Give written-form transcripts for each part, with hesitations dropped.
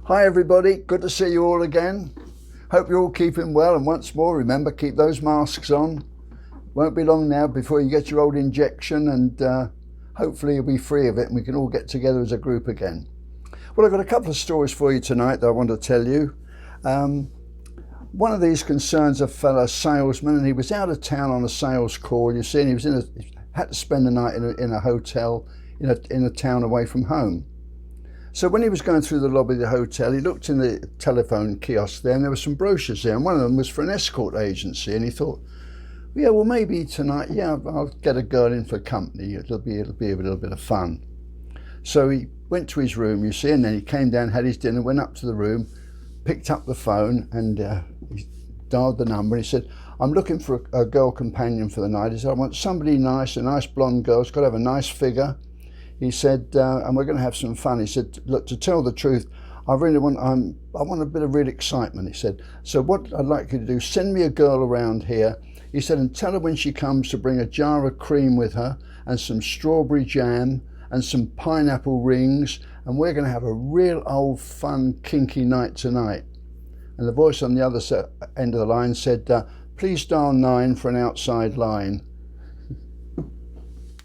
Hi everybody, good to see you all again. Hope you're all keeping well, and once more remember, keep those masks on. Won't be long now before you get your old injection, and hopefully you'll be free of it and we can all get together as a group again. Well, I've got a couple of stories for you tonight that I want to tell you. One of these concerns a fellow salesman, and he was out of town on a sales call, you see, and he had to spend the night in a hotel in a town away from home. So when he was going through the lobby of the hotel, he looked in the telephone kiosk there, and there were some brochures there, and one of them was for an escort agency, and he thought, yeah, well, maybe tonight, yeah, I'll get a girl in for company. It'll be a little bit of fun. So he went to his room, you see, and then he came down, had his dinner, went up to the room, picked up the phone, and he dialed the number, and he said, I'm looking for a girl companion for the night. He said, I want somebody nice, a nice blonde girl. It's got to have a nice figure. He said, and we're going to have some fun. He said, look, to tell the truth, I want a bit of real excitement. He said, so what I'd like you to do, send me a girl around here. He said, and tell her when she comes to bring a jar of cream with her and some strawberry jam and some pineapple rings, and we're going to have a real old fun kinky night tonight. And the voice on the other end of the line said, please dial 9 for an outside line.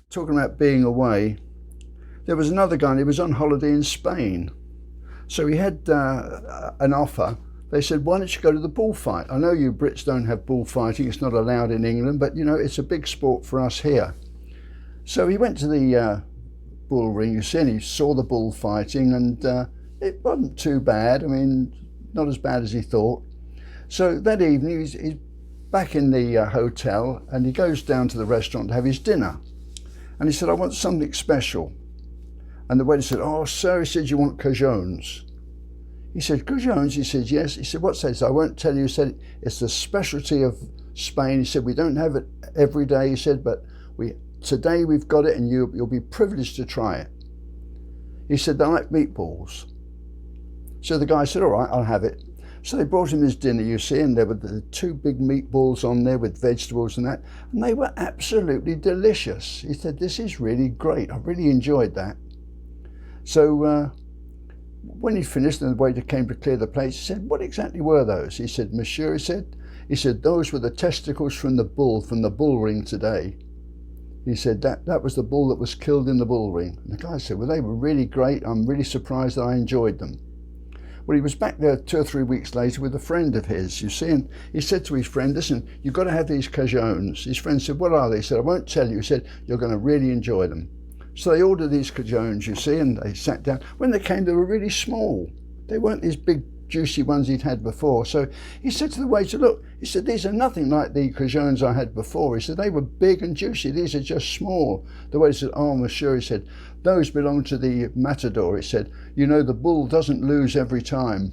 Talking about being away, there was another guy, and he was on holiday in Spain. So he had an offer. They said, why don't you go to the bullfight? I know you Brits don't have bullfighting, it's not allowed in England, but you know, it's a big sport for us here. So he went to the bull ring, you see, and he saw the bullfighting, and it wasn't too bad. I mean, not as bad as he thought. So that evening, he's back in the hotel, and he goes down to the restaurant to have his dinner. And he said, I want something special. And the waiter said, oh, sir, he said, you want cajones? He said, cajones? He said, yes. He said, what's that? He said, I won't tell you. He said, it's the specialty of Spain. He said, we don't have it every day. He said, but today we've got it, and you'll be privileged to try it. He said, they like meatballs. So the guy said, all right, I'll have it. So they brought him his dinner, you see, and there were the 2 big meatballs on there with vegetables and that, and they were absolutely delicious. He said, this is really great. I really enjoyed that. So when he finished and the waiter came to clear the plates, he said, what exactly were those? He said, monsieur, he said, those were the testicles from the bull ring today. He said, that was the bull that was killed in the bull ring. And the guy said, well, they were really great. I'm really surprised that I enjoyed them. Well, he was back there 2 or 3 weeks later with a friend of his, you see, and he said to his friend, listen, you've got to have these cajones. His friend said, what are they? He said, I won't tell you. He said, you're going to really enjoy them. So they ordered these cajones, you see, and they sat down. When they came, they were really small. They weren't these big, juicy ones he'd had before. So he said to the waiter, look, he said, these are nothing like the cajones I had before. He said, they were big and juicy. These are just small. The waiter said, oh, monsieur, he said, those belong to the matador. He said, you know, the bull doesn't lose every time.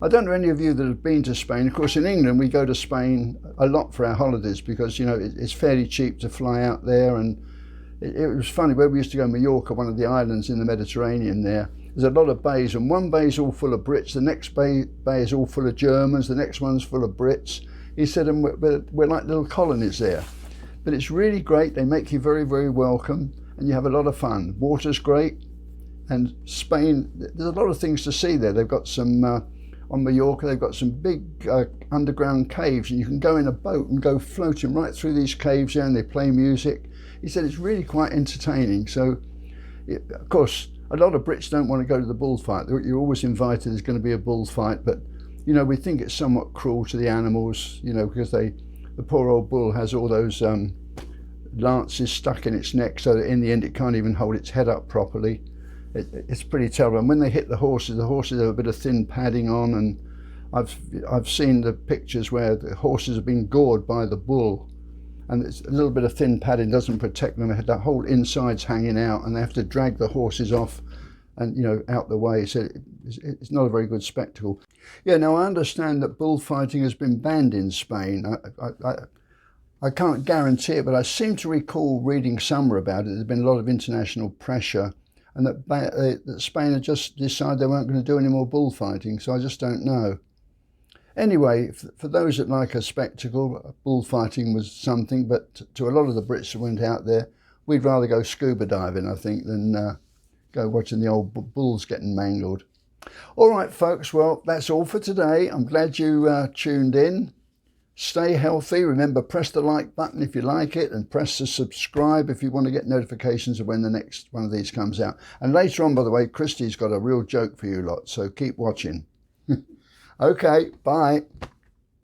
I don't know any of you that have been to Spain. Of course, in England, we go to Spain a lot for our holidays because, you know, it's fairly cheap to fly out there. And it was funny, where we used to go, Mallorca, one of the islands in the Mediterranean there, there's a lot of bays, and one bay is all full of Brits, the next bay is all full of Germans, the next one's full of Brits. He said, and we're like little colonies there. But it's really great. They make you very, very welcome, and you have a lot of fun. Water's great, and Spain, there's a lot of things to see there. They've got some... on Mallorca, they've got some big underground caves, and you can go in a boat and go floating right through these caves there, and they play music. He said it's really quite entertaining. So, of course, a lot of Brits don't want to go to the bullfight. You're always invited, there's going to be a bullfight, but, you know, we think it's somewhat cruel to the animals, you know, because the poor old bull has all those lances stuck in its neck, so that in the end it can't even hold its head up properly. It's pretty terrible. And when they hit the horses have a bit of thin padding on, and I've seen the pictures where the horses have been gored by the bull, and it's a little bit of thin padding doesn't protect them. That whole inside's hanging out, and they have to drag the horses off and, you know, out the way. So it's not a very good spectacle. Yeah, now I understand that bullfighting has been banned in Spain. I can't guarantee it, but I seem to recall reading somewhere about it. There's been a lot of international pressure, and that Spain had just decided they weren't going to do any more bullfighting, so I just don't know. Anyway, for those that like a spectacle, bullfighting was something, but to a lot of the Brits that went out there, we'd rather go scuba diving, I think, than go watching the old bulls getting mangled. All right, folks, well, that's all for today. I'm glad you tuned in. Stay healthy. Remember, press the like button if you like it, and press the subscribe if you want to get notifications of when the next one of these comes out. And later on, by the way, Christy's got a real joke for you lot, so keep watching. Okay, bye.